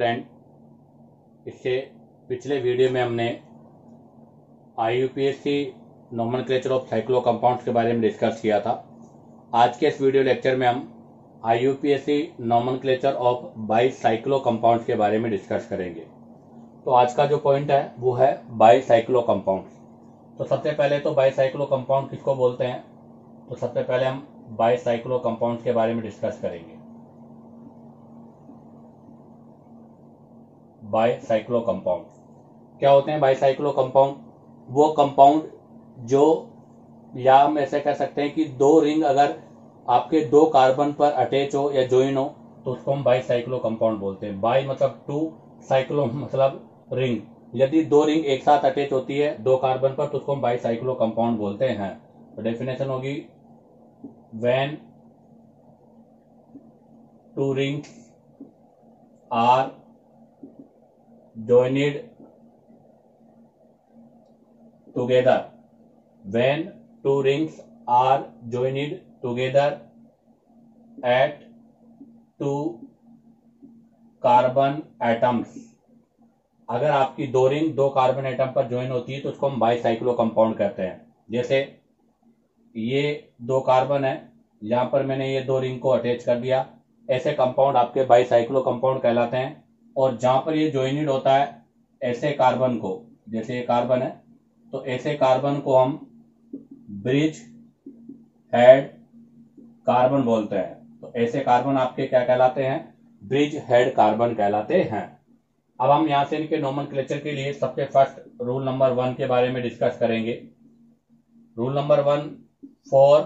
Student, इससे पिछले video में हमने IUPAC nomenclature of cyclo compounds के बारे में डिस्कस किया था। आज के इस वीडियो लेक्चर में हम IUPAC nomenclature of bicyclo compounds के बारे में डिस्कस करेंगे। तो आज का जो पॉइंट है वो है बाईसाइक्लो कंपाउंड्स। तो सबसे पहले तो बाईसाइक्लो कंपाउंड किसको बोलते हैं, तो सबसे पहले हम बाईसाइक्लो कंपाउंड्स के बारे में डिस्कस करेंगे। बाईसाइक्लो कंपाउंड क्या होते हैं? बाईसाइक्लो कंपाउंड वो कंपाउंड जो, या हम ऐसे कह सकते हैं कि दो रिंग अगर आपके दो कार्बन पर अटैच हो या ज्वाइन हो तो उसको हम बाईसाइक्लो कंपाउंड बोलते हैं। बाई मतलब टू, साइक्लो मतलब रिंग। यदि दो रिंग एक साथ अटैच होती है दो कार्बन पर तो उसको हम बाईसाइक्लो कंपाउंड बोलते हैं। तो डेफिनेशन होगी, when two rings are joined together, when two rings are joined together at two carbon atoms। अगर आपकी दो रिंग दो कार्बन एटम पर ज्वाइन होती है तो उसको हम बाईसाइक्लो कंपाउंड कहते हैं। जैसे ये दो कार्बन है, यहां पर मैंने ये दो रिंग को अटैच कर दिया, ऐसे कंपाउंड आपके बाईसाइक्लो कंपाउंड कहलाते हैं। और जहां पर ये ज्वाइंट होता है ऐसे कार्बन को, जैसे ये कार्बन है तो ऐसे कार्बन को हम ब्रिज हेड कार्बन बोलते हैं। तो ऐसे कार्बन आपके क्या कहलाते हैं? ब्रिज हेड कार्बन कहलाते हैं। अब हम यहां से इनके नोमेनक्लेचर के लिए सबसे फर्स्ट रूल नंबर 1 के बारे में डिस्कस करेंगे। Rule number 1, for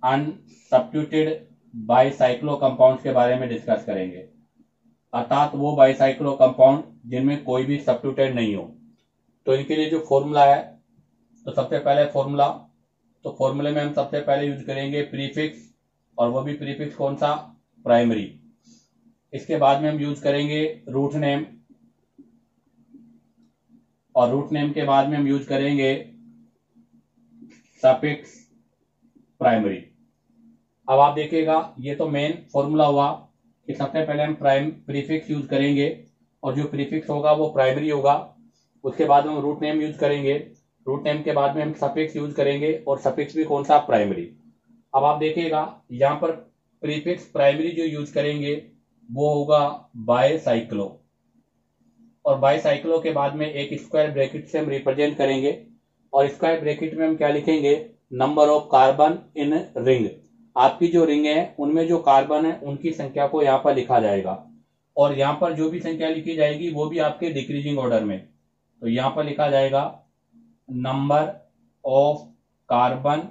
unsubstituted bicyclo compounds के बारे में डिस्कस करेंगे, अर्थात वो बाईसाइक्लो कंपाउंड जिनमें कोई भी सब्स्टिट्यूटेंट नहीं हो। तो इनके लिए जो फॉर्मूला है, तो सबसे पहले फॉर्मूला, तो फॉर्मूले में हम सबसे पहले यूज करेंगे प्रीफिक्स, और वो भी प्रीफिक्स कौन सा? प्राइमरी। इसके बाद में हम यूज करेंगे रूट नेम, और रूट नेम के बाद में हम यूज करेंगे सफिक्स प्राइमरी। अब आप देखिएगा, ये तो मेन फॉर्मूला हुआ कि सबसे पहले हम प्रीफिक्स यूज करेंगे, और जो प्रीफिक्स होगा वो प्राइमरी होगा। उसके बाद में हम रूट नेम यूज करेंगे, रूट नेम के बाद में हम सफिक्स यूज करेंगे, और सफिक्स भी कौन सा? प्राइमरी। अब आप देखिएगा यहां पर प्रीफिक्स प्राइमरी जो यूज करेंगे वो होगा बाईसाइक्लो, और बाईसाइक्लो के बाद में एक स्क्वायर ब्रैकेट से हम रिप्रेजेंट करेंगे, और स्क्वायर ब्रैकेट में हम क्या लिखेंगे? Number of carbon in ring. आपकी जो रिंग है उनमें जो कार्बन है उनकी संख्या को यहाँ पर लिखा जाएगा, और यहाँ पर जो भी संख्या लिखी जाएगी वो भी आपके डिक्रीजिंग ऑर्डर में। तो यहाँ पर लिखा जाएगा number of carbon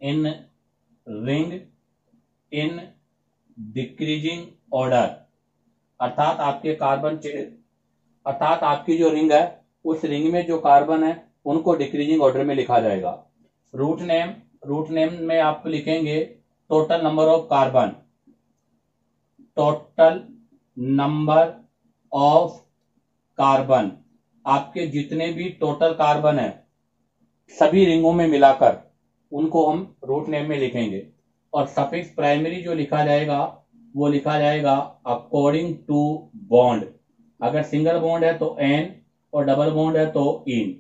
in ring in decreasing order, अर्थात आपके कार्बन, अर्थात आपकी जो रिंग है उस रिंग में जो कार्बन है उनको डिक्रीजिंग ऑर्डर में लिखा जाएगा। रूट नेम में आप लिखेंगे total number of carbon, total number of carbon, आपके जितने भी टोटल कार्बन है सभी रिंगों में मिलाकर उनको हम रूट नेम में लिखेंगे। और सफिक्स प्राइमरी जो लिखा जाएगा वो लिखा जाएगा अकॉर्डिंग टू बॉन्ड। अगर सिंगल बॉन्ड है तो एन, और डबल बॉन्ड है तो इन।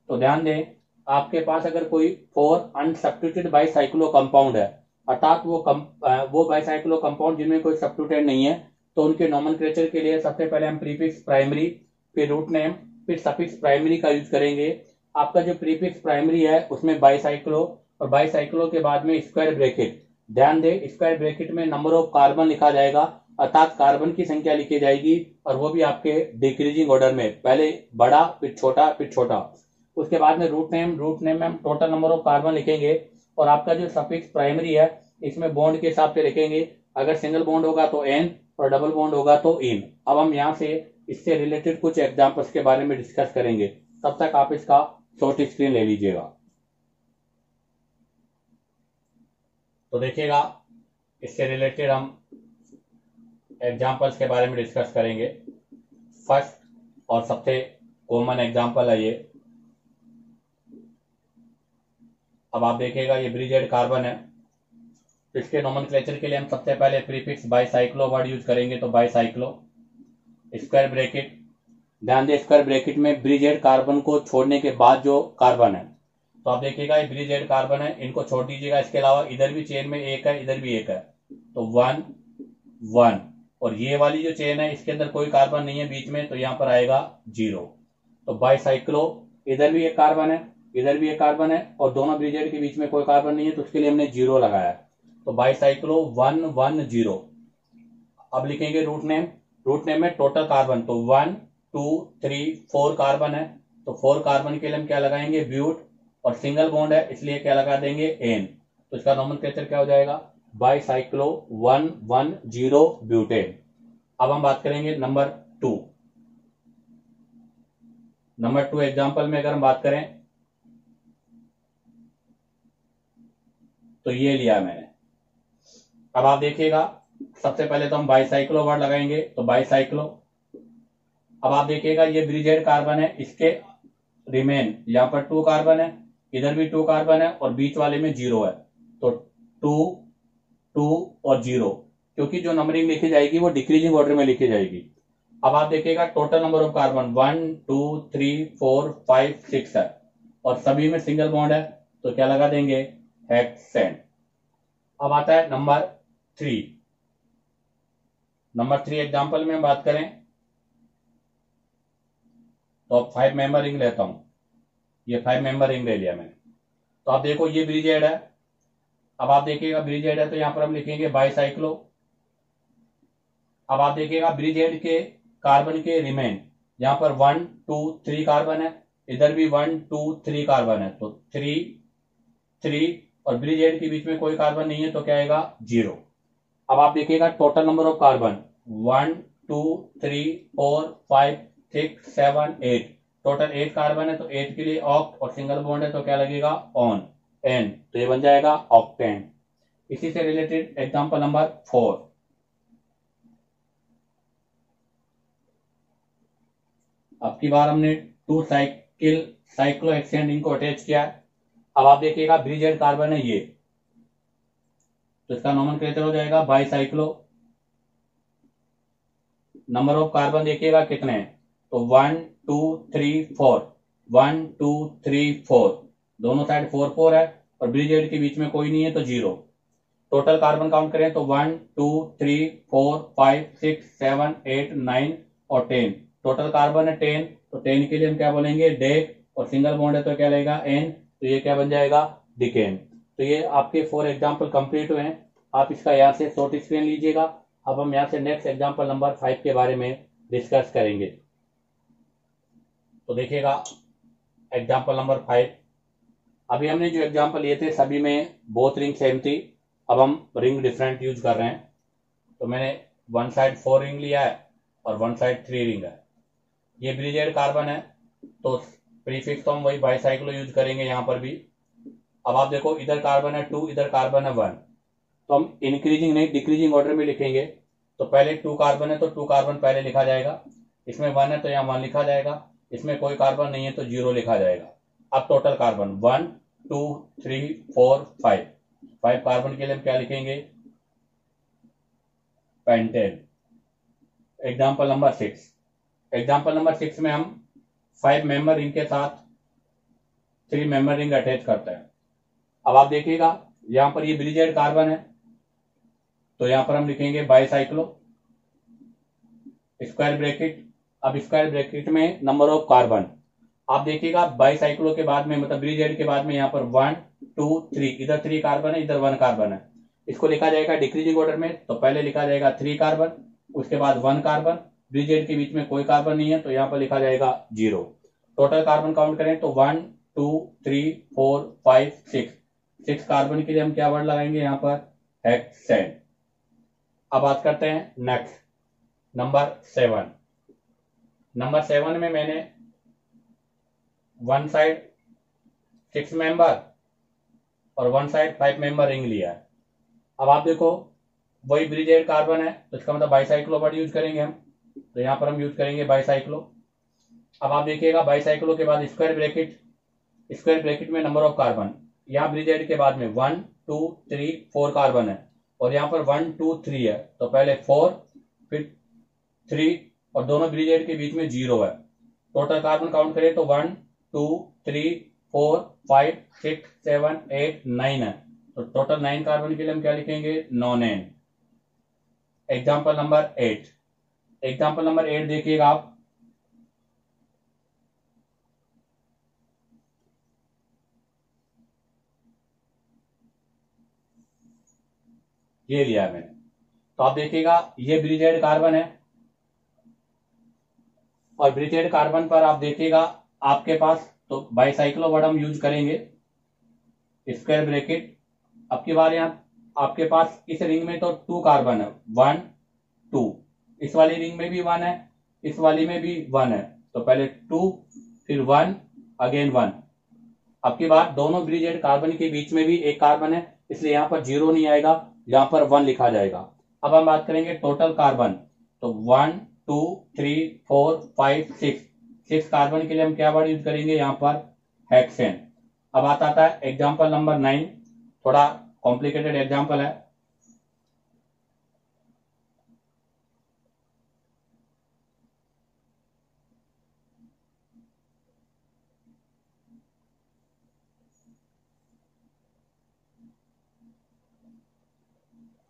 तो ध्यान दें, आपके पास अगर कोई फोर अनसब्स्टिट्यूटेड बाईसाइक्लो कंपाउंड है, अर्थात वो बाईसाइक्लो कंपाउंड जिनमें कोई सब्स्टिट्यूटेंट नहीं है, तो उनके नोमेनक्लेचर के लिए सबसे पहले हम प्रीफिक्स प्राइमरी, फिर रूट नेम, फिर सफिक्स प्राइमरी का यूज करेंगे। आपका जो प्रीफिक्स प्राइमरी है उसमें बाईसाइक्लो, और बाईसाइक्लो के बाद में स्क्वायर ब्रैकेट। ध्यान दें, स्क्वायर ब्रैकेट में नंबर ऑफ कार्बन लिखा जाएगा, अर्थात कार्बन की संख्या लिखी जाएगी, और वो भी आपके डिक्रीजिंग ऑर्डर में, पहले बड़ा फिर छोटा फिर छोटा। उसके बाद में रूट नेम में हम टोटल नंबर ऑफ कार्बन लिखेंगे, और आपका जो सफिक्स प्राइमरी है इसमें बॉन्ड के हिसाब से लिखेंगे। अगर सिंगल बॉन्ड होगा तो एन, और डबल बॉन्ड होगा तो इन। अब हम यहां से इससे रिलेटेड कुछ एग्जांपल्स के बारे में डिस्कस करेंगे, तब तक आप इसका शॉर्ट स्क्रीन ले लीजिएगा। तो देखिएगा, इससे रिलेटेड हम एग्जांपल्स के बारे में डिस्कस करेंगे। फर्स्ट और सबसे कॉमन एग्जांपल है ये। अब आप देखिएगा ये ब्रिजेड कार्बन है, तो इसके नोमेनक्लेचर के लिए हम सबसे पहले प्रीफिक्स बाईसाइक्लो वर्ड यूज करेंगे। तो बाईसाइक्लो, स्क्वायर ब्रैकेट, ध्यान दें स्क्वायर ब्रैकेट में ब्रिजेड कार्बन को छोड़ने के बाद जो कार्बन है, तो आप देखिएगा ये ब्रिजेड कार्बन है, इनको छोड़ दीजिएगा। इसके अलावा इधर भी चेन में एक है, इधर भी एक है, तो 1 1। और ये वाली जो चेन है इसके अंदर कोई कार्बन नहीं है बीच में, तो यहां पर आएगा 0। तो बाईसाइक्लो, इधर भी एक कार्बन है, इधर भी एक कार्बन है, और दोनों ब्रिजेड के बीच में कोई कार्बन नहीं है, तो उसके लिए हमने 0 लगाया। तो बाईसाइक्लो 1 1 0। अब लिखेंगे रूट नेम। रूट नेम में टोटल कार्बन, तो 1 2 3 4 कार्बन है, तो 4 कार्बन के लिए हम क्या लगाएंगे, ब्यूट, और सिंगल बॉन्ड है इसलिए क्या लगा देंगे, एन। तो इसका नोमेनक्लेचर क्या हो जाएगा, बाईसाइक्लो 1 1 0 ब्यूटेन। अब हम बात करेंगे नंबर 2। नंबर 2 एग्जाम्पल में अगर हम बात करें तो ये लिया मैंने। अब आप देखिएगा सबसे पहले तो हम बाईसाइक्लो वर्ड लगाएंगे, तो बाईसाइक्लो। अब आप देखिएगा ये ब्रिजेड कार्बन है, इसके रिमेन यहां पर 2 कार्बन है, इधर भी 2 कार्बन है, और बीच वाले में 0 है, तो 2 2 और 0, क्योंकि जो नंबरिंग लिखी जाएगी वो डिक्रीजिंग ऑर्डर में लिखी जाएगी। अब आप देखिएगा टोटल नंबर ऑफ कार्बन 1 2 3 4 5 6 है, और सभी में सिंगल बॉन्ड है, तो क्या लगा देंगे, हेक्सेन। अब आता है नंबर 3। नंबर 3 एग्जाम्पल में हम बात करें तो अब 5 मेंबर रिंग लेता हूं। ये 5 मेंबर रिंग ले लिया मैंने। तो आप देखो ये ब्रिजेड है। अब आप देखिएगा ब्रिजेड है तो यहां पर हम लिखेंगे बाईसाइक्लो। अब आप देखिएगा ब्रिजेड के कार्बन के रिमेन यहां पर 1 2 3 कार्बन है, इधर भी 1 2 3 कार्बन है, तो 3 3, और ब्रिजेड के बीच में कोई कार्बन नहीं है, तो क्या आएगा, 0। अब आप देखिएगा total number of carbon 1 2 3 4 5 6 7 8, total 8 carbon है, तो 8 के लिए ऑक्ट और सिंगल बॉन्ड है, तो क्या लगेगा, ऑन, एन, तो ये बन जाएगा ऑक्टेन। इसी से रिलेटेड एग्जांपल नंबर 4। अब की बार हमने 2 साइकिल साइक्लोहेक्सेन रिंग को अटैच किया। अब आप देखिएगा ब्रिजेड कार्बन है ये, तो इसका नोमेनक्लेचर हो जाएगा बाईसाइक्लो। नंबर ऑफ कार्बन देखिएगा कितने हैं, तो 1 2 3 4, 1 2 3 4, दोनों साइड 4 4 है, और ब्रिजेड के बीच में कोई नहीं है, तो 0। टोटल कार्बन काउंट करें तो 1 2 3 4 5 6 7 8 9 और 10, टोटल कार्बन है 10, तो 10 के लिए हम क्या बोलेंगे, डेक, और सिंगल बॉन्ड है तो क्या लगेगा, एन, तो ये क्या बन जाएगा, डिकेन। तो ये आपके 4 एग्जाम्पल कंप्लीट हुए हैं। आप इसका यहाँ से शॉर्ट स्क्रीन लीजिएगा। अब हम यहाँ से नेक्स्ट एग्जाम्पल नंबर 5 के बारे में डिस्कस करेंगे। तो देखिएगा एग्जाम्पल नंबर 5। अभी हमने जो एग्जाम्पल लिए थे सभी में बोथ रिंग सेम थी। अब हम रिंग डिफरेंट यूज कर रहे हैं। तो मैंने 1 साइड 4 रिंग लिया है और 1 साइड 3 रिंग है। ये ब्रिजेड कार्बन है, तो प्रीफिक्स तो हम वही बाईसाइक्लो यूज करेंगे यहाँ पर भी। अब आप देखो इधर कार्बन है 2, इधर कार्बन है 1, तो हम इंक्रीजिंग नहीं डिक्रीजिंग ऑर्डर में लिखेंगे। तो पहले 2 कार्बन है तो 2 कार्बन पहले लिखा जाएगा, इसमें 1 है तो यहाँ 1 लिखा जाएगा, इसमें कोई कार्बन नहीं है तो 0 लिखा जाएगा। अब टोटल कार्बन 1 2 3 4 5 कार्बन के लिए हम क्या लिखेंगे, pentane. Example number 6। Example number 6 में हम 5 मेंबर रिंग के साथ 3 मेंबर रिंग अटैच करते हैं। अब आप देखिएगा यहां पर ये ब्रिजेड कार्बन है, तो यहां पर हम लिखेंगे बाईसाइक्लो, स्क्वायर ब्रैकेट। अब स्क्वायर ब्रैकेट में नंबर ऑफ कार्बन आप देखिएगा बाईसाइक्लो के बाद में, मतलब ब्रिजेड के बाद में यहाँ पर 1 2 3, इधर 3 कार्बन है, इधर 1 कार्बन है। इसको लिखा जाएगा डिक्रीजिंग ऑर्डर में। तो पहले लिखा जाएगा 3 कार्बन, उसके बाद 1 कार्बन, ब्रिजेड के बीच में कोई कार्बन नहीं है तो यहाँ पर लिखा जाएगा 0। टोटल कार्बन काउंट करें तो 1 2 3 4 5 6 कार्बन के लिए हम क्या वर्ड लगाएंगे यहाँ पर, हेक्सेन। अब बात करते हैं नेक्स्ट नंबर 7। नंबर 7 में मैंने 1 साइड 6 मेंबर और 1 साइड 5 मेंबर रिंग लिया है। अब आप देखो वही ब्रिजेड कार्बन है, तो इसका मतलब बाईसाइक्लो वर्ड यूज करेंगे हम, तो यहां पर हम यूज करेंगे बाईसाइक्लो। अब आप देखिएगा बाईसाइक्लो के बाद स्क्वायर ब्रैकेट, स्क्वायर ब्रैकेट में नंबर ऑफ कार्बन, यहाँ ब्रिजेड के बाद में 1 2 3 4 कार्बन है और यहाँ पर 1 2 3 है, तो पहले 4 फिर 3 और दोनों ब्रिजेड के बीच में 0 है। टोटल कार्बन काउंट करें तो 1 2 3 4 5 6 7 8 9 है, तो टोटल 9 कार्बन के लिए हम क्या लिखेंगे, nonane. Example number 8, example number 8 देखिएगा आप। ये लिया है मैंने, तो आप देखिएगा ये ब्रिजेड कार्बन है और ब्रिजेड कार्बन पर आप देखिएगा आपके पास तो बाईसाइक्लो वर्ड हम यूज करेंगे, स्क्वायर ब्रैकेट। अब की बार यहाँ आपके पास इस रिंग में तो 2 कार्बन है, 1 2, इस वाली रिंग में भी 1 है, इस वाली में भी 1 है, तो पहले 2 फिर 1 अगेन 1। अब की बार दोनों ब्रिजेड कार्बन के बीच में भी एक कार्बन है, इसलिए यहाँ पर 0 नहीं आएगा, यहाँ पर 1 लिखा जाएगा। अब हम बात करेंगे टोटल कार्बन, तो 1 2 3 4 5 6 कार्बन के लिए हम क्या वर्ड यूज करेंगे, यहाँ पर हेक्सेन। अब आता है एग्जाम्पल नंबर 9, थोड़ा कॉम्प्लिकेटेड एग्जाम्पल है।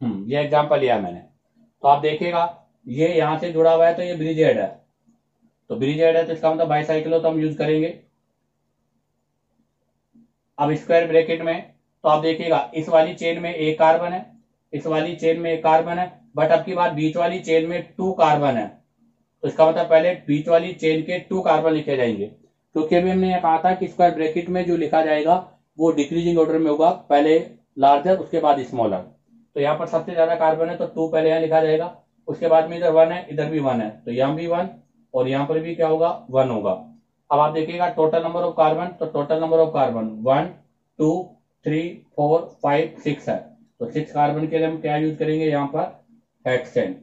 ये एग्जाम्पल लिया मैंने, तो आप देखिएगा ये यहां से जुड़ा हुआ है, तो ये ब्रिजेड है, तो ब्रिजेड है तो इसका मतलब बाईसाइक्लो तो हम यूज करेंगे। अब स्क्वायर ब्रैकेट में तो आप देखिएगा इस वाली चेन में एक कार्बन है, इस वाली चेन में एक कार्बन है, बट अब की बार बीच वाली चेन में 2 कार्बन है, तो इसका मतलब पहले बीच वाली चेन के 2 कार्बन लिखे जाएंगे, क्योंकि अभी हमने यह कहा था कि स्क्वायर ब्रैकेट में जो लिखा जाएगा वो डिक्रीजिंग ऑर्डर में होगा, पहले लार्जर उसके बाद स्मॉलर। तो यहाँ पर सबसे ज्यादा कार्बन है तो 2 पहले यहाँ लिखा जाएगा, उसके बाद में इधर 1 है, इधर भी 1 है, तो यहाँ भी 1 और यहाँ पर भी क्या होगा, 1 होगा। अब आप देखिएगा टोटल नंबर ऑफ कार्बन, तो टोटल नंबर ऑफ कार्बन 1 2 3 4 5 6 है, तो 6 कार्बन के लिए हम क्या यूज करेंगे, यहाँ पर हेक्सेन।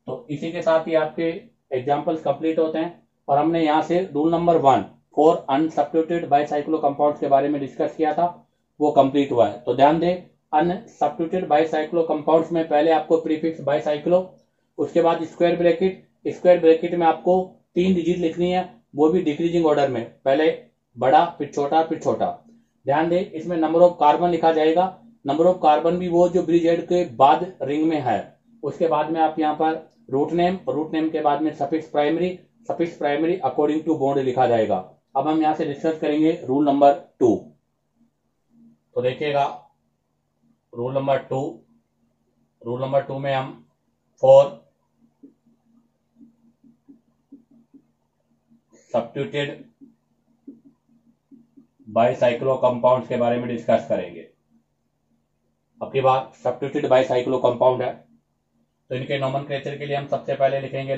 तो इसी के साथ ही आपके एग्जाम्पल्स कंप्लीट होते हैं और हमने यहाँ से rule number 1 for unsubstituted bicyclo compounds के बारे में डिस्कस किया था, वो कंप्लीट हुआ है। तो ध्यान दें, अनसब्स्टिट्यूटेड बाईसाइक्लो कंपाउंड्स में पहले आपको प्रीफिक्स बाईसाइक्लो, उसके बाद स्क्वायर ब्रैकेट, स्क्वायर ब्रैकेट में आपको 3 डिजिट लिखनी है, वो भी डिक्रीजिंग ऑर्डर में, पहले बड़ा फिर छोटा फिर छोटा। ध्यान दें इसमें नंबर ऑफ कार्बन लिखा जाएगा, नंबर ऑफ कार्बन भी वो जो ब्रिजेड के बाद रिंग में है, उसके बाद में आप यहाँ पर रूट नेम के बाद में suffix primary according to bond लिखा जाएगा। अब हम यहाँ से डिस्कस करेंगे रूल नंबर 2। तो देखिएगा रूल नंबर 2 में हम फॉर सब्स्टिट्यूटेड बाईसाइक्लो कंपाउंड्स के बारे में डिस्कस करेंगे। अब की बात सब्स्टिट्यूटेड बाईसाइक्लो कंपाउंड है, तो इनके नोमेनक्लेचर के लिए हम सबसे पहले लिखेंगे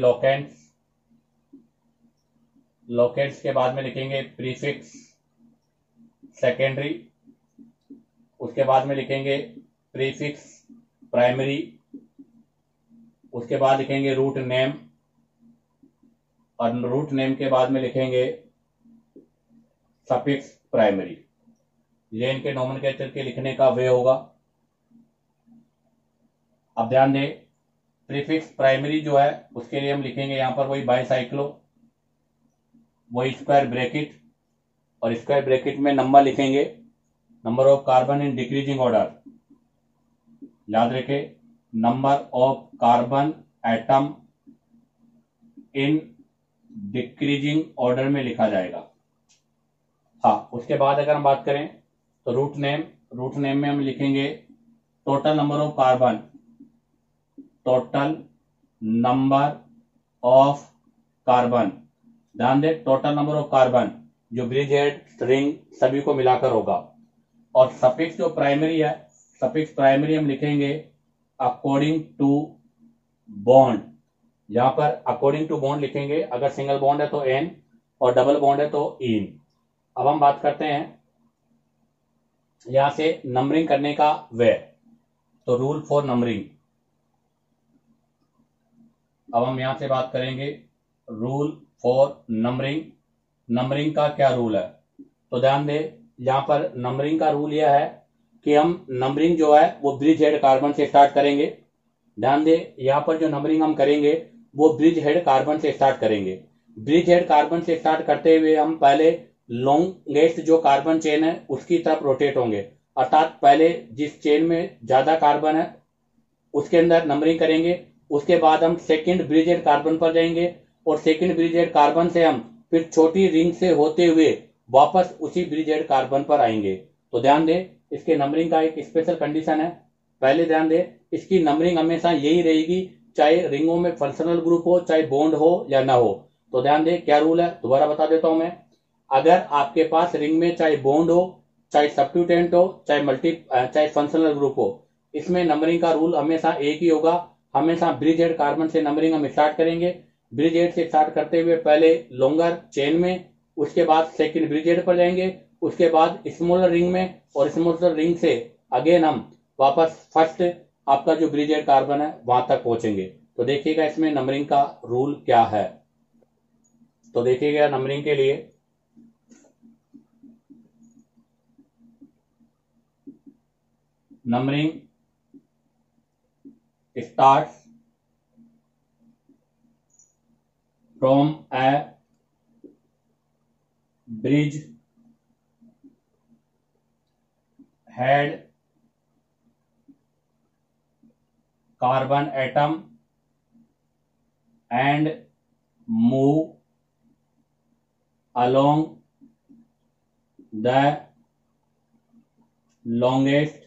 लोकेंट्स के बाद में लिखेंगे प्रीफिक्स सेकेंडरी, उसके बाद में लिखेंगे प्रीफिक्स प्राइमरी, उसके बाद लिखेंगे रूट नेम और रूट नेम के बाद में लिखेंगे सफिक्स प्राइमरी। ये इनके नोमेनक्लेचर के लिखने का वे होगा। अब ध्यान दें प्रीफिक्स प्राइमरी जो है उसके लिए हम लिखेंगे यहाँ पर वही बाईसाइक्लो, वही स्क्वायर ब्रैकेट और स्क्वायर ब्रैकेट में नंबर लिखेंगे, number of carbon in decreasing order. याद रखें number of carbon atom in decreasing order में लिखा जाएगा। हाँ, उसके बाद अगर हम बात करें तो रूट नेम में हम लिखेंगे total number of carbon, total number of carbon. ध्यान दें टोटल नंबर ऑफ कार्बन जो ब्रिजेड रिंग सभी को मिलाकर होगा। और सफिक्स जो प्राइमरी है, सफिक्स प्राइमरी हम लिखेंगे अकॉर्डिंग टू बॉन्ड। यहां पर अकॉर्डिंग टू बॉन्ड लिखेंगे, अगर सिंगल बॉन्ड है तो एन और डबल बॉन्ड है तो इन। अब हम बात करते हैं यहां से नंबरिंग करने का वे, तो रूल फॉर नंबरिंग। अब हम यहां से बात करेंगे रूल फॉर नंबरिंग का क्या रूल है। तो ध्यान दें यहां पर नंबरिंग का रूल यह है कि हम नंबरिंग जो है वो ब्रिज हेड कार्बन से स्टार्ट करेंगे। ध्यान दे, यहाँ पर जो नंबरिंग हम करेंगे वो ब्रिज हेड कार्बन से स्टार्ट करेंगे। ब्रिज हेड कार्बन से स्टार्ट करते हुए हम पहले लॉन्गेस्ट जो कार्बन चेन है उसकी तरफ रोटेट होंगे, अर्थात पहले जिस चेन में ज्यादा कार्बन है उसके अंदर नंबरिंग करेंगे। उसके बाद हम सेकंड ब्रिज हेड कार्बन पर जाएंगे और सेकंड ब्रिज हेड कार्बन से हम फिर छोटी रिंग से होते हुए वापस उसी ब्रिज हेड कार्बन पर आएंगे। तो ध्यान दे, इसके नंबरिंग का एक स्पेशल कंडीशन है। पहले ध्यान दे, इसकी नंबरिंग हमेशा यही रहेगी, चाहे रिंगों में फंक्शनल ग्रुप हो, चाहे बॉन्ड हो या ना हो। तो ध्यान दे क्या रूल है, दोबारा बता देता हूं मैं। अगर आपके पास रिंग में चाहे बॉन्ड हो, चाहे सब्स्टिट्यूएंट हो, चाहे फंक्शनल ग्रुप हो, इसमें नंबरिंग का रूल हमेशा एक ही होगा। हमेशा ब्रिज हेड कार्बन से नंबरिंग हम स्टार्ट करेंगे। ब्रिज हेड से स्टार्ट करते हुए पहले लॉन्गर चेन में, उसके बाद सेकंड ब्रिज हेड पर जाएंगे, उसके बाद स्मॉलर रिंग में, और स्मॉलर रिंग से अगेन हम वापस फर्स्ट आपका जो ब्रिज हेड कार्बन है वहां तक पहुंचेंगे। तो देखिएगा इसमें नंबरिंग का रूल क्या है। तो देखिएगा नंबरिंग के लिए numbering starts from a bridge head carbon atom and move along the longest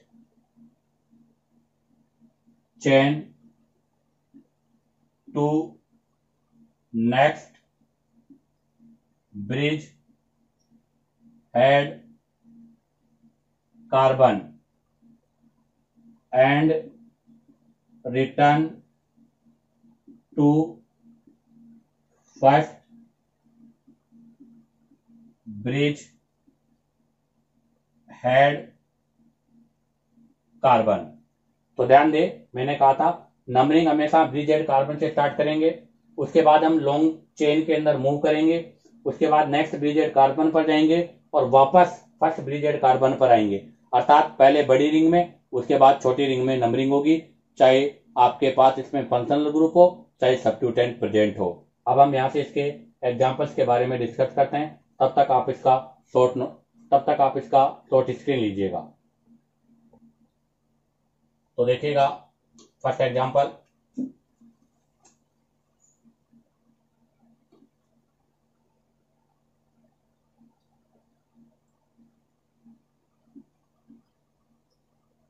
chain to next bridge head carbon and return to first bridge head carbon. तो ध्यान दे, मैंने कहा था नंबरिंग हमेशा ब्रिज हेड कार्बन से start करेंगे, उसके बाद हम लॉन्ग चेन के अंदर मूव करेंगे, उसके बाद नेक्स्ट ब्रिज हेड कार्बन पर जाएंगे और वापस फर्स्ट ब्रिज हेड कार्बन पर आएंगे। अर्थात पहले बड़ी रिंग में, उसके बाद छोटी रिंग में नंबरिंग होगी, चाहे आपके पास इसमें फंक्शनल ग्रुप हो, चाहे सब्स्टिट्यूएंट प्रेजेंट हो। अब हम यहाँ से इसके एग्जाम्पल्स के बारे में डिस्कस करते हैं। तब तक आप इसका शॉर्ट स्क्रीन लीजिएगा। तो देखिएगा फर्स्ट एग्जांपल,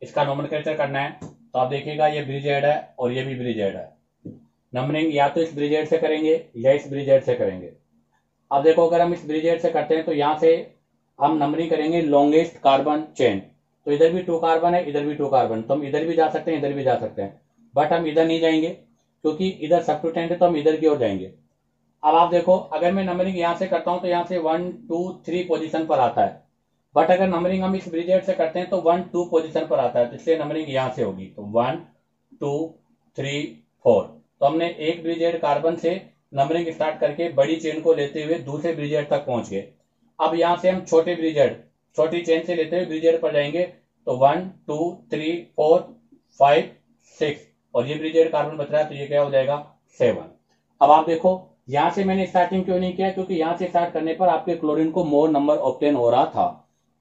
इसका नोमेनक्लेचर करना है। तो आप देखिएगा ये ब्रिज हेड है और ये भी ब्रिज हेड है। नंबरिंग या तो इस ब्रिज हेड से करेंगे या इस ब्रिज हेड से करेंगे। अब देखो, अगर हम इस ब्रिज हेड से करते हैं तो यहां से हम नंबरिंग करेंगे लॉन्गेस्ट कार्बन चेन। तो इधर भी 2 कार्बन है, इधर भी 2 कार्बन, तो हम इधर भी जा सकते हैं, इधर भी जा सकते हैं, बट हम इधर नहीं जाएंगे क्योंकि इधर सब्स्टिट्यूएंट है, तो हम इधर की ओर जाएंगे। अब आप देखो, अगर मैं नंबरिंग यहां से करता हूं तो यहां से 1 2 3 पोजीशन पर आता है, बट अगर नंबरिंग हम इस ब्रिज हेड से करते हैं तो 1 2 पोजीशन पर आता है, तो इसलिए नंबरिंग यहां से होगी। तो 1 2 3 4। तो हमने एक ब्रिज हेड कार्बन से नंबरिंग स्टार्ट करके बड़ी चेन को लेते हुए दूसरे ब्रिज हेड तक पहुंच गए। अब यहां से हम छोटी चेन से लेते हुए ब्रिज हेड पर जाएंगे। तो 1 2 3 4 5 6, और ये ब्रिज हेड कार्बन बच रहा है, तो ये क्या हो जाएगा 7। अब आप देखो, यहां से मैंने स्टार्टिंग क्यों नहीं किया, क्योंकि यहां से स्टार्ट करने पर आपके क्लोरीन को मोर नंबर ऑब्टेन हो रहा था।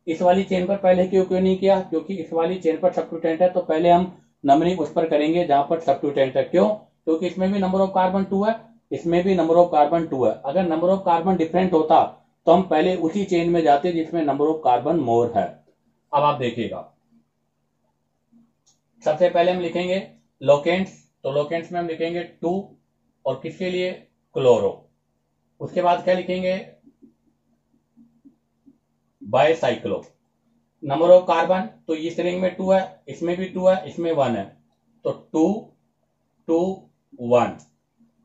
इस वाली चेन पर पहले क्यों नहीं किया, क्योंकि इस वाली चेन पर सब्स्टिट्यूएंट है, तो पहले हम नंबरिंग उस पर करेंगे जहां पर सब्स्टिट्यूएंट है। क्यों? क्योंकि इसमें भी नंबर ऑफ कार्बन 2 है, इसमें भी नंबर ऑफ कार्बन 2 है। अगर नंबर ऑफ कार्बन डिफरेंट होता तो हम पहले उसी चेन में जाते जिसमें नंबर ऑफ कार्बन मोर है। अब आप देखिएगा, सबसे पहले हम लिखेंगे लोकेंट्स। तो लोकेंट्स में हम लिखेंगे 2, और किसके लिए? क्लोरो। उसके बाद क्या लिखेंगे? बायसाइक्लो। नंबर ऑफ कार्बन, तो इस रिंग में 2 है, इसमें भी 2 है, इसमें 1 है, तो 2 2 1।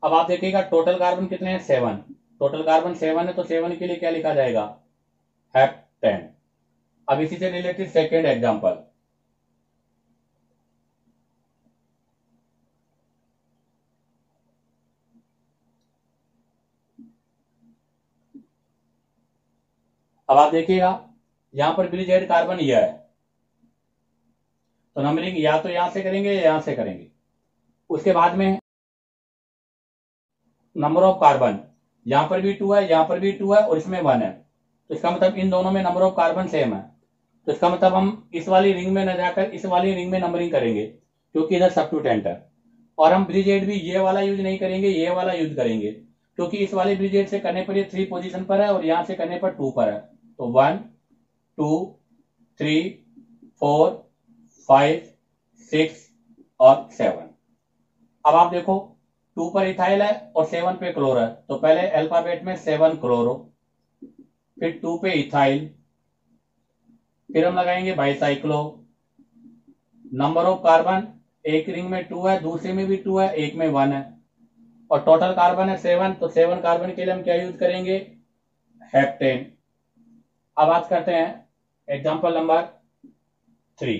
अब आप देखिएगा टोटल कार्बन कितने हैं? 7। टोटल कार्बन 7 है, तो 7 के लिए क्या लिखा जाएगा? हेप्टेन। अब इसी से रिलेटेड सेकेंड एग्जांपल, अब आप देखिएगा यहां पर ब्रिज हेड कार्बन यह है, तो नंबरिंग या तो यहां से करेंगे या यहां से करेंगे। उसके बाद में नंबर ऑफ कार्बन, यहां पर भी 2 है, यहां पर भी 2 है और इसमें 1 है, तो इसका मतलब इन दोनों में नंबर ऑफ कार्बन सेम है। तो इसका मतलब हम इस वाली रिंग में न जाकर इस वाली रिंग में नंबरिंग करेंगे, क्योंकि इधर सब्स्टिट्यूएंट है। और हम ब्रिजेड भी ये वाला यूज नहीं करेंगे, ये वाला यूज करेंगे, क्योंकि इस वाले ब्रिजेड से करने पर ये 3 पोजीशन पर है और यहां से करने पर 2 पर है। तो 1 2 3 4 5 6 और 7। अब आप देखो 2 पर इथाइल है और 7 पे क्लोर है, तो पहले अल्फाबेट में 7 क्लोरो, फिर 2 पे इथाइल, फिर हम लगाएंगे बाईसाइक्लो। नंबर ऑफ कार्बन, एक रिंग में 2 है, दूसरे में भी 2 है, एक में 1 है, और टोटल कार्बन है 7, तो 7 कार्बन के लिए हम क्या यूज करेंगे, हेप्टेन। अब बात करते हैं एग्जांपल नंबर 3।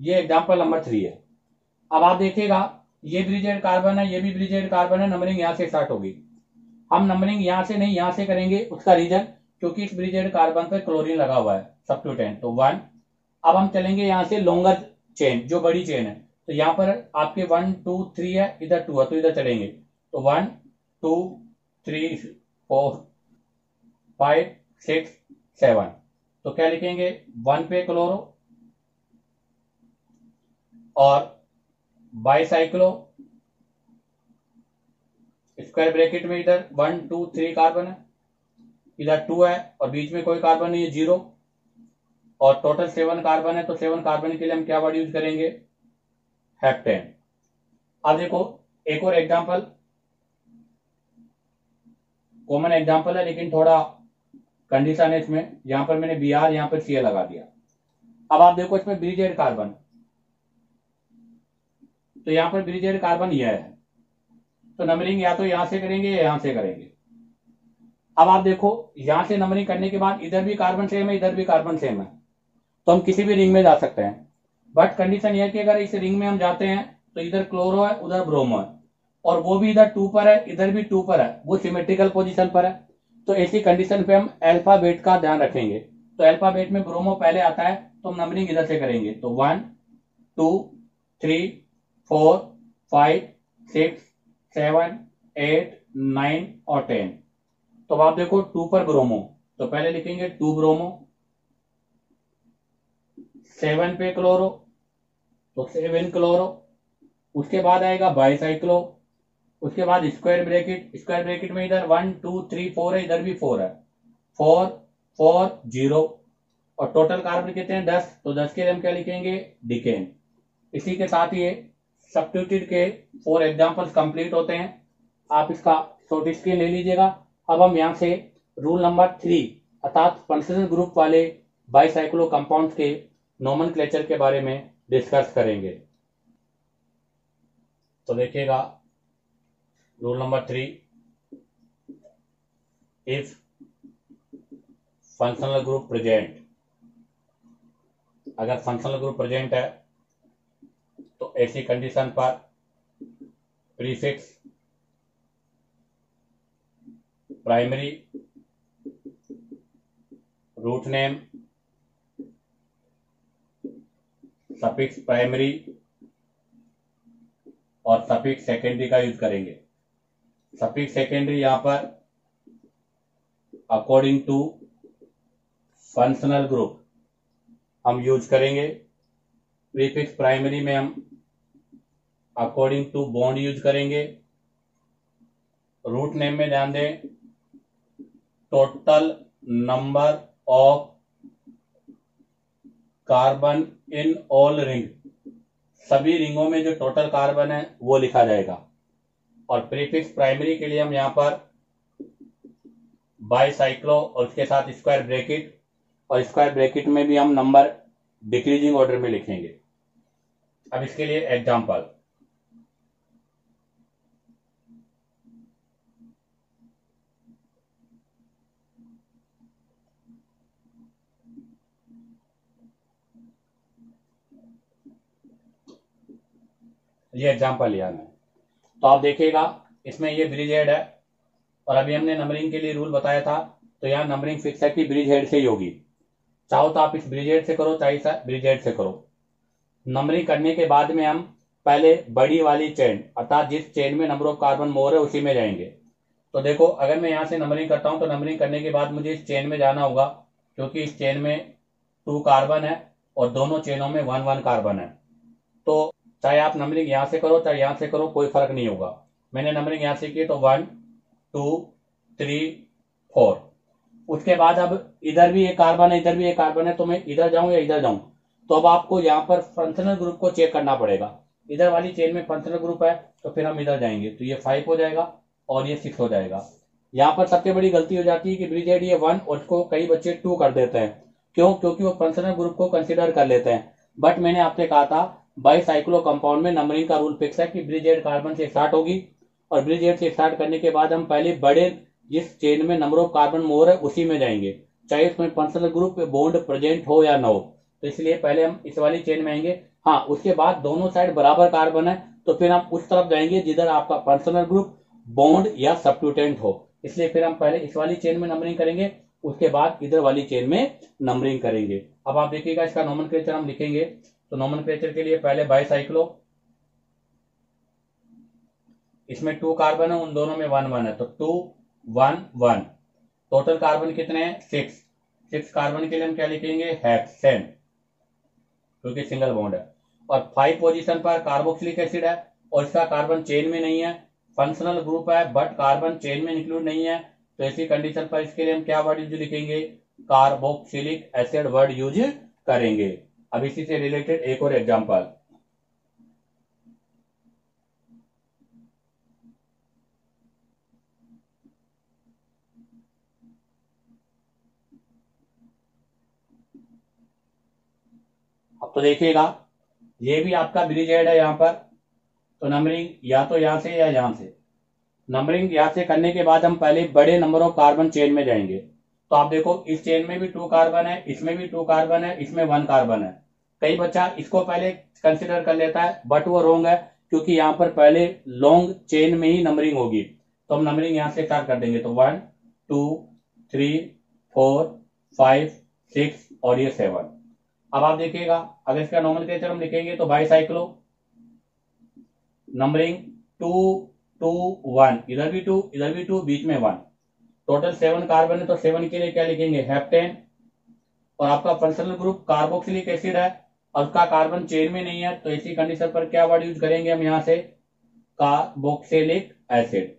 ये एग्जांपल नंबर 3 है। अब आप देखिएगा ये ब्रिजेड कार्बन है, ये भी ब्रिजेड कार्बन है, नंबरिंग यहां से स्टार्ट होगी। हम नंबरिंग यहां से नहीं यहां से करेंगे, उसका रीजन क्योंकि इस ब्रिजेड कार्बन पर क्लोरीन लगा हुआ है सब्स्टिट्यूएंट, तो 1। अब हम चलेंगे यहां से लॉन्गर चेन, जो बड़ी चेन है, तो यहां पर आपके 1 2 3 है, इधर 2 है, तो इधर चलेंगे, तो 1 2 3 4 5 6 7। तो क्या लिखेंगे, 1 पे क्लोरो और बाईसाइक्लो, स्क्वायर ब्रैकेट में इधर 1 2 3 कार्बन है, इधर 2 है और बीच में कोई कार्बन नहीं है, 0, और टोटल 7 कार्बन है, तो 7 कार्बन के लिए हम क्या वर्ड यूज करेंगे, हेप्टेन। अब देखो एक और एग्जांपल, कॉमन एग्जांपल है लेकिन थोड़ा कंडीशन है इसमें, यहां पर मैंने Br यहां पर Cl लगा दिया। अब आप देखो इसमें ब्रिजेड कार्बन, तो यहां पर ब्रिजेड कार्बन यह है, तो नंबरिंग या तो यहां से करेंगे या यहां से करेंगे। अब आप देखो यहां से नंबरिंग करने के बाद इधर भी कार्बन सेम है, इधर भी कार्बन सेम है, तो हम किसी भी रिंग में जा सकते हैं। बट कंडीशन यह है कि अगर इस रिंग में हम जाते हैं तो इधर क्लोरो है, उधर ब्रोमो है, और वो भी इधर 2 पर है, इधर भी 2 पर है, वो सिमेट्रिकल पोजीशन पर है। तो ऐसी कंडीशन पे हम अल्फाबेट का ध्यान रखेंगे, तो अल्फाबेट में ब्रोमो पहले आता है, तो हम नंबरिंग इधर से करेंगे, तो 1 2 3 4 5 6 7 8 9 और 10। तो आप देखो 2 पर ब्रोमो, तो पहले लिखेंगे 2 ब्रोमो, 7 पे क्लोरो, तो 7 क्लोरो, उसके बाद आएगा बाईसाइक्लो, उसके बाद स्क्वायर ब्रैकेट, स्क्वायर ब्रैकेट में इधर 1 2 3 4 है, इधर भी 4 है, 4 4 0, और टोटल कार्बन कितने हैं 10, तो 10 के लिए हम क्या लिखेंगे, डिकेन। इसी के साथ ये सब्स्टिट्यूटेड के 4 एग्जांपल्स कंप्लीट होते हैं। आप इसका शॉर्ट स्क्रीन ले लीजिएगा। अब हम यहां से रूल नंबर 3 अर्थात फंक्शनल ग्रुप वाले बाईसाइक्लो कंपाउंड्स के नोमेनक्लेचर के बारे में डिस्कस करेंगे। तो देखिएगा rule number 3, if functional group present, अगर फंक्शनल ग्रुप प्रेजेंट है तो ऐसी कंडीशन पर prefix primary, root name, suffix primary और सफिक्स सेकेंडरी का यूज करेंगे। सफिक्स सेकेंडरी यहां पर अकॉर्डिंग टू फंक्शनल ग्रुप हम यूज करेंगे। प्रीफिक्स प्राइमरी में हम अकॉर्डिंग टू बॉन्ड यूज करेंगे। रूट नेम में ध्यान दें, total number of carbon in all ring, सभी रिंगों में जो टोटल कार्बन है वो लिखा जाएगा। और प्रीफिक्स प्राइमरी के लिए हम यहां पर बाईसाइक्लो और उसके साथ स्क्वायर ब्रैकेट, और स्क्वायर ब्रैकेट में भी हम नंबर डिक्रीजिंग ऑर्डर में लिखेंगे। अब इसके लिए एग्जांपल, ये एग्जांपल लिया मैं, तो आप देखिएगा इसमें ये ब्रिजेड है, और अभी हमने नंबरिंग के लिए रूल बताया था, तो यहाँ नंबरिंग फिक्स है कि ब्रिज हेड से ही होगी। चाहो तो आप इस ब्रिज हेड से करो, चाहे ब्रिज हेड से करो। नंबरिंग करने के बाद में हम पहले बड़ी वाली चेन, अर्थात जिस चेन में नंबर ऑफ कार्बन मोर है उसी में जाएंगे। तो देखो, अगर मैं यहाँ से नंबरिंग करता हूँ तो नंबरिंग करने के बाद मुझे इस चेन में जाना होगा, क्योंकि इस चेन में 2 कार्बन है और दोनों चेनों में 1 1 कार्बन है। तो चाहे आप नंबरिंग यहाँ से करो चाहे यहाँ से करो, कोई फर्क नहीं होगा। मैंने नंबरिंग यहाँ से की तो 1 2 3 4। उसके बाद अब इधर भी एक कार्बन है, इधर भी एक कार्बन है, तो मैं इधर जाऊं या इधर जाऊं, तो अब आपको यहाँ पर फंक्शनल ग्रुप को चेक करना पड़ेगा। इधर वाली चेन में फंक्शनल ग्रुप है तो फिर हम इधर जाएंगे, तो ये 5 हो जाएगा और ये 6 हो जाएगा। यहाँ पर सबसे बड़ी गलती हो जाती है कि ब्रिज हेड ये 1 और इसको कई बच्चे 2 कर देते हैं। क्यों? क्योंकि वो फंक्शनल ग्रुप को कंसिडर कर लेते हैं। बट मैंने आपसे कहा था बाईसाइक्लो कंपाउंड में नंबरिंग का रूल फिक्स है कि ब्रिज हेड कार्बन से स्टार्ट होगी, और ब्रिज हेड से स्टार्ट करने के बाद हम पहले बड़े जिस चेन में नंबर ऑफ कार्बन मोर है उसी में जाएंगे, चाहे उसमें फंक्शनल ग्रुप बॉन्ड प्रेजेंट हो या ना हो। तो इसलिए पहले हम इस वाली चेन में आएंगे। हाँ, उसके बाद दोनों साइड बराबर कार्बन है तो फिर हम उस तरफ जाएंगे जिधर आपका फंक्शनल ग्रुप बॉन्ड या सब्स्टिट्यूटेंट हो। इसलिए फिर हम पहले इस वाली चेन में नंबरिंग करेंगे, उसके बाद इधर वाली चेन में नंबरिंग करेंगे। अब आप देखिएगा इसका नोमेनक्लेचर हम लिखेंगे। तो नोमेनक्लेचर के लिए पहले बाईसाइक्लो, इसमें 2 कार्बन है, उन दोनों में 1 1 है, तो 2 1 1। टोटल कार्बन कितने हैं? 6 कार्बन के लिए हम क्या लिखेंगे? हेक्सेन, क्योंकि सिंगल बॉन्ड है। और 5 पोजीशन पर कार्बोक्सिलिक एसिड है और इसका कार्बन चेन में नहीं है, फंक्शनल ग्रुप है बट कार्बन चेन में इंक्लूड नहीं है। तो ऐसी कंडीशन पर इसके लिए हम क्या वर्ड यूज लिखेंगे? कार्बोक्सिलिक एसिड वर्ड यूज करेंगे। अब इसी से रिलेटेड एक और एग्जांपल, अब तो देखिएगा ये भी आपका ब्रिज हेड है यहाँ पर, तो नंबरिंग या तो यहां से या यहां से। नंबरिंग यहां से करने के बाद हम पहले बड़े नंबर ऑफ कार्बन चेन में जाएंगे। तो आप देखो इस चेन में भी 2 कार्बन है, इसमें भी 2 कार्बन है, इसमें 1 कार्बन है। कई बच्चा इसको पहले कंसिडर कर लेता है बट वो रॉन्ग है, क्योंकि यहाँ पर पहले लॉन्ग चेन में ही नंबरिंग होगी। तो हम नंबरिंग यहां से स्टार्ट कर देंगे, तो 1 2 3 4 5 6 और ये 7। अब आप देखिएगा अगर इसका नोमेनक्लेचर हम लिखेंगे तो बाईसाइक्लो, नंबरिंग 2 2 1, इधर भी 2 इधर भी 2, बीच में 1, टोटल 7 कार्बन है। तो 7 के लिए क्या लिखेंगे? हेप्टेन। और आपका फंक्शनल ग्रुप कार्बोक्सिलिक एसिड है और उसका कार्बन चेन में नहीं है, तो इसी कंडीशन पर क्या वर्ड यूज करेंगे हम यहां से? Carboxylic acid.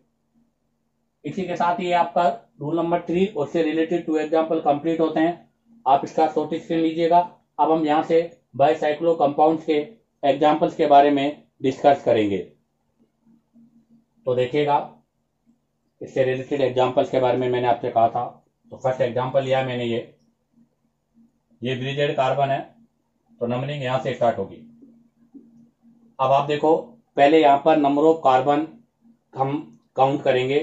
इसी के साथ ये आपका रूल नंबर 3 और से रिलेटेड 2 एग्जाम्पल कंप्लीट होते हैं। आप इसका शॉर्ट स्क्रीन लीजिएगा। अब हम यहां से बाईसाइक्लो कंपाउंड्स के एग्जाम्पल्स के बारे में डिस्कस करेंगे। तो देखिएगा इससे रिलेटेड एग्जाम्पल्स के बारे में मैंने आपसे कहा था। तो फर्स्ट एग्जाम्पल लिया मैंने, ये ब्रिज हेड कार्बन है, तो नंबरिंग यहां से स्टार्ट होगी। अब आप देखो पहले यहां पर नंबर ऑफ कार्बन हम काउंट करेंगे।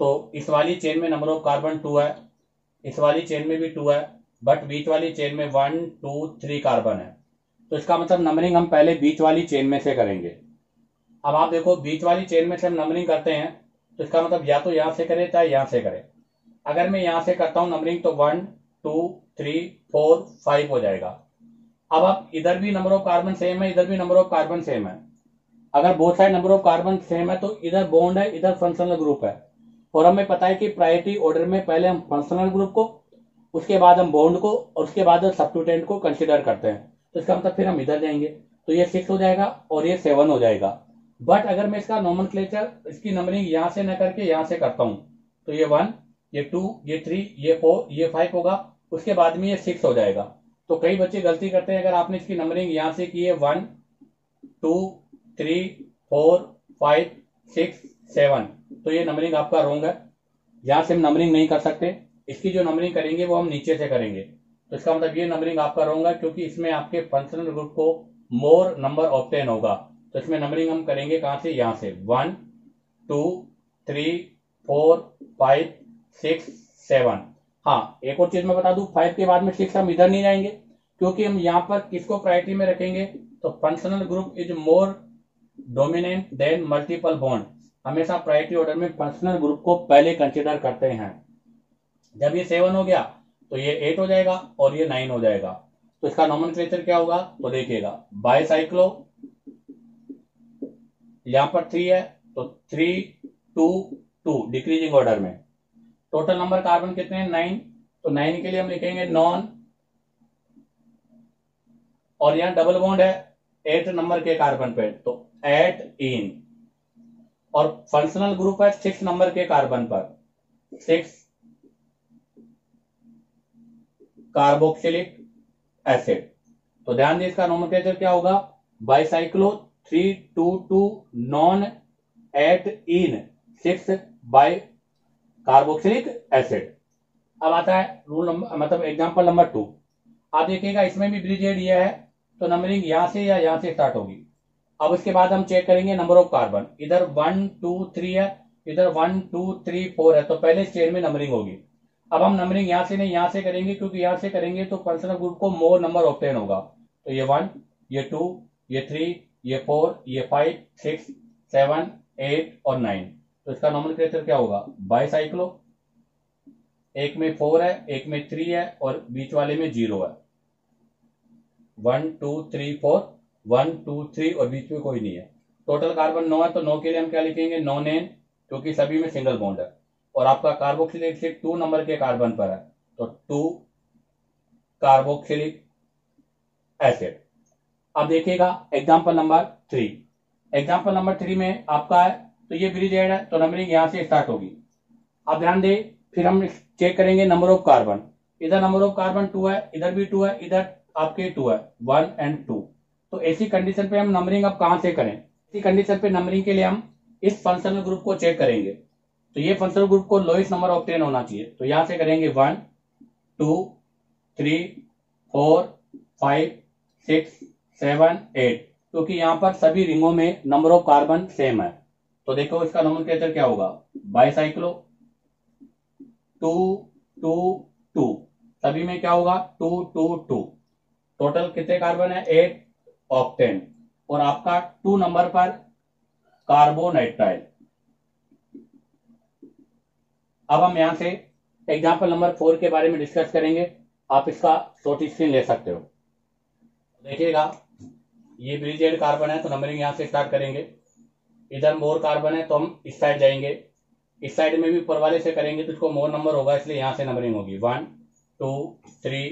तो इस वाली चेन में नंबर ऑफ कार्बन 2 है, इस वाली चेन में भी 2 है, बट बीच वाली चेन में 1 2 3 कार्बन है। तो इसका मतलब नंबरिंग हम पहले बीच वाली चेन में से करेंगे। अब आप देखो बीच वाली चेन में से हम नंबरिंग करते हैं, तो इसका मतलब या तो यहां से करें चाहे यहां से करें। अगर मैं यहां से करता हूं नंबरिंग तो 1 2 3 4 5 हो जाएगा। अब आप इधर भी नंबर ऑफ कार्बन सेम है, इधर भी नंबर ऑफ कार्बन सेम है। अगर both side number of carbon same है तो इधर बॉन्ड है, इधर फंक्शनल ग्रुप है। और हमें पता है कि प्रायोरिटी ऑर्डर में पहले हम फंक्शनल ग्रुप को, उसके बाद हम बॉन्ड को और उसके बाद सब्स्टिट्यूटेंट को कंसीडर करते हैं। तो इसका मतलब फिर हम इधर जाएंगे, तो ये 6 हो जाएगा और ये 7 हो जाएगा। बट अगर मैं इसका नोमेनक्लेचर, इसकी नंबरिंग यहां से न करके यहां से करता हूं, तो ये 1 ये 2 ये 3 ये 4 ये 5 होगा, उसके बाद में ये 6 हो जाएगा। तो कई बच्चे गलती करते हैं, अगर आपने इसकी नंबरिंग यहां से की है 1 2 3 4 5 6 7, तो ये नंबरिंग आपका रॉन्ग है। यहां से हम नंबरिंग नहीं कर सकते, इसकी जो नंबरिंग करेंगे वो हम नीचे से करेंगे। तो इसका मतलब ये नंबरिंग आपका रॉन्ग है, क्योंकि इसमें आपके फंक्शनल ग्रुप को मोर नंबर ऑब्टेन होगा। तो इसमें नंबरिंग हम करेंगे कहां से? यहां से 1 2 3 4 5 6 7। हाँ, एक और चीज मैं बता दूं, 5 के बाद में 6 हम इधर नहीं जाएंगे, क्योंकि हम यहाँ पर किसको प्रायोरिटी में रखेंगे? तो functional group is more dominant than multiple bond. हमेशा प्रायोरिटी ऑर्डर में फंक्शनल ग्रुप को पहले कंसिडर करते हैं। जब ये 7 हो गया तो ये 8 हो जाएगा और ये 9 हो जाएगा। तो इसका नोमेनक्लेचर क्या होगा, तो देखिएगा बाइसाइक्लो, यहां पर 3 है तो 3 2 2 डिक्रीजिंग ऑर्डर में। टोटल नंबर कार्बन कितने हैं, 9, तो 9 के लिए हम लिखेंगे नॉन, और यहां डबल बॉन्ड है 8 नंबर के कार्बन पे तो 8 इन, और फंक्शनल ग्रुप है 6 नंबर के कार्बन पर 6 कार्बोक्सिलिक एसिड। तो ध्यान दीजिए इसका नोमेनक्लेचर क्या होगा, bicyclo 322 non 8 in 6 by carboxylic acid. अब आता है रूल नंबर, मतलब एग्जांपल नंबर 2। आप देखिएगा इसमें भी ब्रिजेड ये है तो नंबरिंग यहां से या यहां से स्टार्ट होगी। अब इसके बाद हम चेक करेंगे नंबर ऑफ कार्बन, इधर 1 2 3 है, इधर 1 2 3 4 है, तो पहले चेन में नंबरिंग होगी। अब हम नंबरिंग यहां से नहीं यहां से करेंगे, क्योंकि यहां से करेंगे तो फंक्शनल ग्रुप को मोर नंबर ऑब्टेन होगा। तो ये 1, ये 2, ये 3, ये 4, ये 5 6 7 8 और 9। तो इसका नोमेनक्लेचर क्या होगा, बाइसाइक्लो। एक में 4 है, एक में 3 है और बीच वाले में 0 है। 1 2 3 4, 1 2 3 और बीच में कोई नहीं है। टोटल कार्बन 9 है तो 9 के लिए हम क्या लिखेंगे, नॉन एन, क्योंकि सभी में सिंगल बॉन्ड है। और आपका कार्बोक्सिलिक एसिड 2 नंबर के कार्बन पर है तो 2 कार्बोक्सिलिक एसिड। अब देखिएगा एग्जांपल नंबर 3। एग्जांपल नंबर 3 में आपका है तो ये ब्रिजेड है तो नंबरिंग यहां से स्टार्ट होगी। अब ध्यान दे, फिर हम चेक करेंगे नंबर ऑफ कार्बन। इधर नंबर ऑफ कार्बन 2 है, इधर भी 2 है, इधर आपके 2 है, 1 एंड 2। तो ऐसी कंडीशन पे हम नंबरिंग अब कहां से करें, इसी कंडीशन पे नंबरिंग के लिए हम इस फंक्शनल ग्रुप को चेक करेंगे। तो ये फंक्शनल ग्रुप को लोएस्ट नंबर ऑब्टेन होना चाहिए, तो यहां से करेंगे 1 2 3 4 5 6 7 8, क्योंकि यहां पर सभी रिंगों में नंबर ऑफ कार्बन सेम है। तो देखो इसका नोमेनक्लेचर क्या होगा, बाइसाइक्लो 2 2 2, सभी में क्या होगा 2 2 2। टोटल कितने कार्बन है, 8 ऑक्टेन, और आपका 2 नंबर पर कार्बोनाइट्राइल। अब हम यहां से एग्जांपल नंबर 4 के बारे में डिस्कस करेंगे। आप इसका शॉर्ट स्क्रीन ले सकते हो। देखिएगा ये ब्रिजेड कार्बन है तो नंबरिंग यहां से स्टार्ट करेंगे। इधर मोर कार्बन है तो हम इस साइड जाएंगे, इस साइड में भी ऊपर वाले से करेंगे तो इसको मोर नंबर होगा, इसलिए यहां से नंबरिंग होगी 1 2 3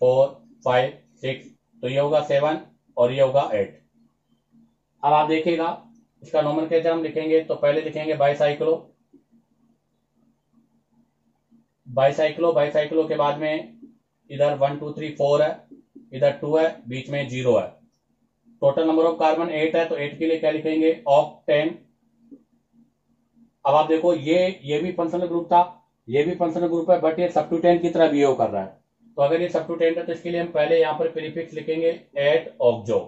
4 5 6, तो ये होगा 7 और ये होगा 8। अब आप देखिएगा इसका नोमेनक्लेचर हम लिखेंगे तो पहले लिखेंगे बाइसाइक्लो, बाइसाइक्लो बाइसाइक्लो के बाद में इधर 1 2 3 4 है, इधर 2 है, बीच में 0 है। टोटल नंबर ऑफ कार्बन 8 है तो 8 के लिए क्या लिखेंगे, ऑक्टेन। अब आप देखो ये भी फंक्शनल ग्रुप था, ये भी फंक्शनल ग्रुप है, बट ये सबस्टिट्यूटेंट की तरह बिहेव कर रहा है। तो अगर ये सबस्टिट्यूटेंट है तो इसके लिए हम पहले यहाँ पर प्रीफिक्स लिखेंगे 8 ऑक्जो,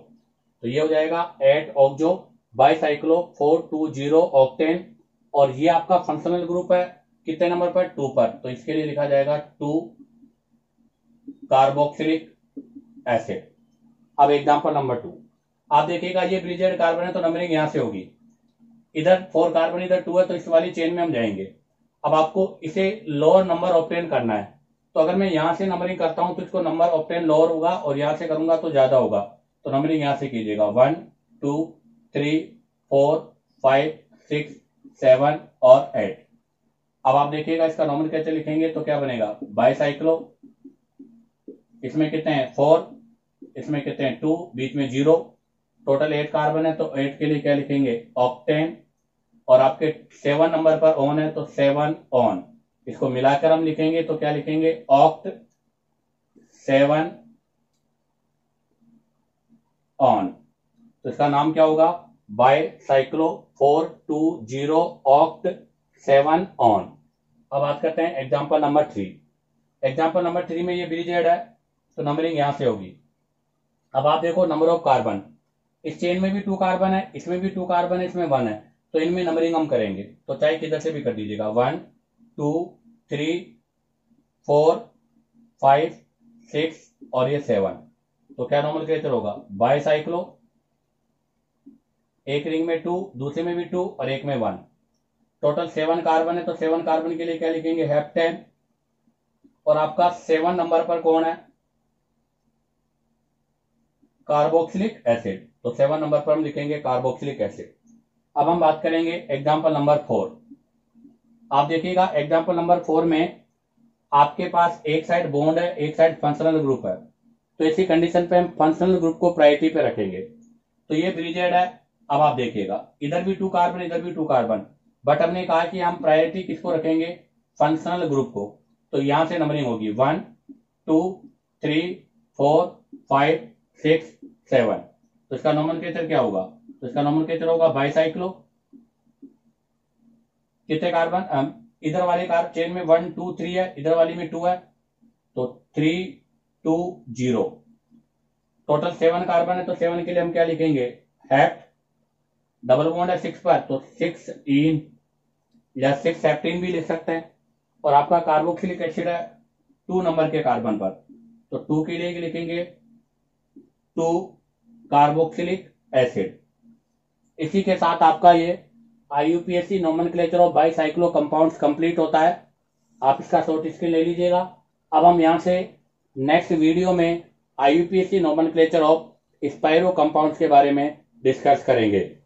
तो ये हो जाएगा 8 ऑक्जो बाइसाइक्लो 420 ऑक्टेन। और ये आपका फंक्शनल ग्रुप है कितने नंबर पर, 2 पर, तो इसके लिए लिखा जाएगा 2 कार्बोक्सिलिक एसिड। अब एग्जांपल नंबर 2, आप देखिएगा ये ब्रिजेड कार्बन है तो नंबरिंग यहां से होगी। इधर 4 कार्बन, इधर 2 है, तो इस वाली चेन में हम जाएंगे। अब आपको इसे लोअर नंबर ऑब्टेन करना है, तो अगर मैं यहां से नंबरिंग करता हूं तो इसको नंबर ऑब्टेन लोअर होगा, और यहां से करूंगा तो ज्यादा होगा। तो नंबरिंग यहां से कीजिएगा 1 2 3 4 5 6 7 और 8। अब आप देखिएगा इसका नोमेनक्लेचर लिखेंगे तो क्या बनेगा, बाइसाइक्लो, इसमें कितने हैं 4, इसमें कितने हैं 2, बीच में 0। टोटल 8 कार्बन है तो 8 के लिए क्या लिखेंगे, ऑक्टेन। और आपके 7 नंबर पर ऑन है तो 7 ऑन, इसको मिलाकर हम लिखेंगे तो क्या लिखेंगे, ऑक्ट 7 ऑन। तो इसका नाम क्या होगा, बाइसाइक्लो 420 ऑक्ट 7 ऑन। अब बात करते हैं एग्जांपल नंबर 3। एग्जांपल नंबर 3 में ये ब्रिजेड है तो नंबरिंग यहां से होगी। अब आप देखो नंबर ऑफ कार्बन, इस चेन में भी 2 कार्बन है, इसमें भी 2 कार्बन है, इसमें 1 है, तो इनमें नंबरिंग हम करेंगे तो चाहे किधर से भी कर दीजिएगा 1 2 3 4 5 6 और ये 7। तो क्या नोमेनक्लेचर होगा, बाइसाइक्लो, एक रिंग में 2, दूसरे में भी 2 और एक में 1। टोटल 7 कार्बन है, तो 7 कार्बन के लिए क्या लिखेंगे, हेप्टेन। और आपका 7 नंबर पर कौन है, कार्बोक्सिलिक एसिड, तो 7 नंबर पर हम लिखेंगे कार्बोक्सिलिक एसिड। अब हम बात करेंगे एग्जाम्पल नंबर 4। आप देखिएगा एग्जाम्पल नंबर 4 में आपके पास एक साइड बॉन्ड है, एक साइड फंक्शनल ग्रुप है, तो इसी कंडीशन पे हम फंक्शनल ग्रुप को प्रायोरिटी पे रखेंगे। तो ये ब्रिजेड है। अब आप देखिएगा इधर भी 2 कार्बन, इधर भी 2 कार्बन, बट हमने कहा कि हम प्रायोरिटी किसको रखेंगे, फंक्शनल ग्रुप को। तो यहां से नंबरिंग होगी 1 2 3 4 5 6 7। तो इसका नोमेनक्लेचर क्या होगा, तो इसका नोमेनक्लेचर होगा बाइसाइक्लो। कितने कार्बन, इधर वाले कार्बन चेन में 1 2 3 है, इधर वाली में 2 है, तो 3 2 0। टोटल 7 कार्बन है, तो 7 के लिए हम क्या लिखेंगे, हेप्ट। डबल बॉन्ड है 6 पर, तो 6 इन या 6 सेप्टीन भी लिख सकते हैं। और आपका कार्बोक्सिलिक एसिड है 2 नंबर के कार्बन पर, तो 2 के लिए लिखेंगे 2 कार्बोक्सिलिक एसिड। इसी के साथ आपका ये IUPAC nomenclature of bicyclo compounds complete होता है। आप इसका शॉर्ट स्क्रीन ले लीजिएगा। अब हम यहां से नेक्स्ट वीडियो में IUPAC nomenclature of spiro compounds के बारे में डिस्कस करेंगे।